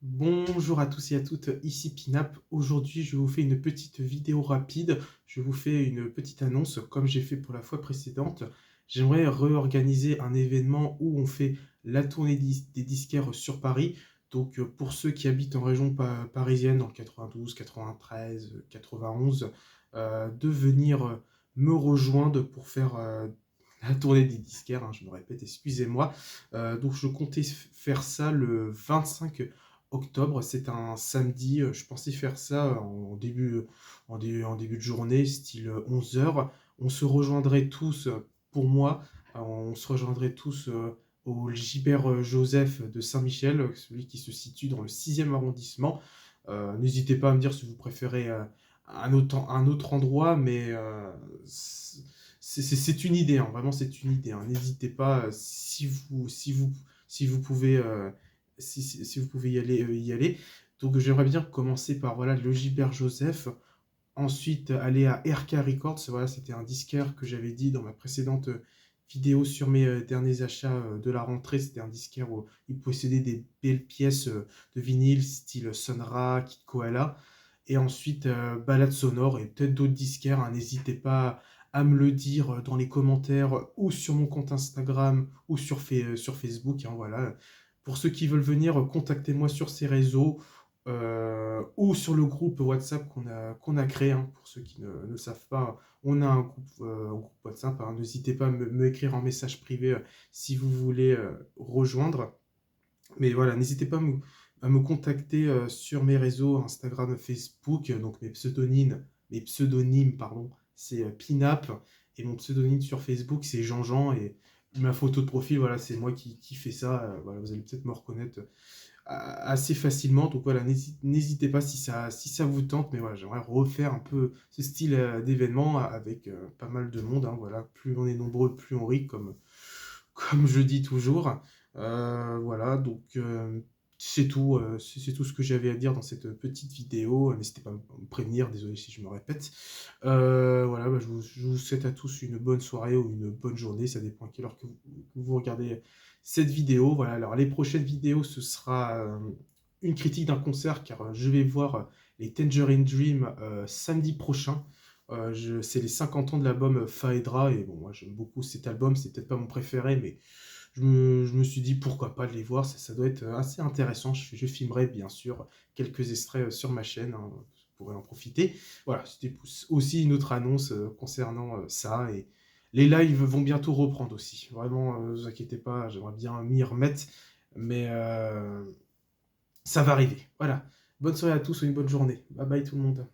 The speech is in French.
Bonjour à tous et à toutes, ici Pinap. Aujourd'hui, je vous fais une petite vidéo rapide. Je vous fais une petite annonce, comme j'ai fait pour la fois précédente. J'aimerais réorganiser un événement où on fait la tournée des disquaires sur Paris. Donc, pour ceux qui habitent en région parisienne, dans le 92, 93, 91, de venir me rejoindre pour faire la tournée des disquaires, hein, je me répète, excusez-moi. Donc, je comptais faire ça le 25 octobre, c'est un samedi. Je pensais faire ça en début de journée, style 11 heures. On se rejoindrait tous, pour moi, on se rejoindrait tous au Gilbert Joseph de Saint-Michel, celui qui se situe dans le 6e arrondissement. N'hésitez pas à me dire si vous préférez un autre endroit, mais c'est une idée, hein, vraiment c'est une idée, hein. N'hésitez pas, si vous pouvez si vous pouvez y aller. Donc j'aimerais bien commencer par voilà, le Gilbert Joseph, ensuite aller à RK Records. Voilà, c'était un disquaire que j'avais dit dans ma précédente vidéo sur mes derniers achats de la rentrée. C'était un disquaire où il possédait des belles pièces de vinyle, style Sun Ra, Kid Koala. Et ensuite, balade sonore et peut-être d'autres disquaires, hein. N'hésitez pas à me le dire dans les commentaires ou sur mon compte Instagram ou sur Facebook, hein, voilà. Pour ceux qui veulent venir, contactez-moi sur ces réseaux ou sur le groupe WhatsApp qu'on a créé, hein. Pour ceux qui ne savent pas, on a un groupe WhatsApp, hein. N'hésitez pas à me écrire en message privé si vous voulez rejoindre. Mais voilà, n'hésitez pas à me contacter sur mes réseaux Instagram, Facebook. Donc mes pseudonymes, pardon, c'est Pinap. Et mon pseudonyme sur Facebook, c'est Jean-Jean. Et ma photo de profil, voilà, c'est moi qui fais ça. Voilà, vous allez peut-être me reconnaître assez facilement. Donc voilà, n'hésitez pas si ça vous tente. Mais voilà, j'aimerais refaire un peu ce style d'événement avec pas mal de monde, hein. Voilà, plus on est nombreux, plus on rit, comme je dis toujours. Voilà, donc c'est tout, c'est tout ce que j'avais à dire dans cette petite vidéo. N'hésitez pas à me prévenir, désolé si je me répète. Voilà, bah, je vous souhaite à tous une bonne soirée ou une bonne journée, ça dépend à quelle heure que vous regardez cette vidéo. Voilà, alors les prochaines vidéos, ce sera une critique d'un concert, car je vais voir les Tangerine Dream samedi prochain. C'est les 50 ans de l'album Phaedra, et bon, moi j'aime beaucoup cet album, c'est peut-être pas mon préféré, mais je me suis dit pourquoi pas de les voir, ça doit être assez intéressant. Je filmerai bien sûr quelques extraits sur ma chaîne, hein, vous pourrez en profiter. Voilà, c'était aussi une autre annonce concernant ça, et les lives vont bientôt reprendre aussi. Vraiment, ne vous inquiétez pas, j'aimerais bien m'y remettre, mais ça va arriver. Voilà, bonne soirée à tous ou une bonne journée. Bye bye tout le monde.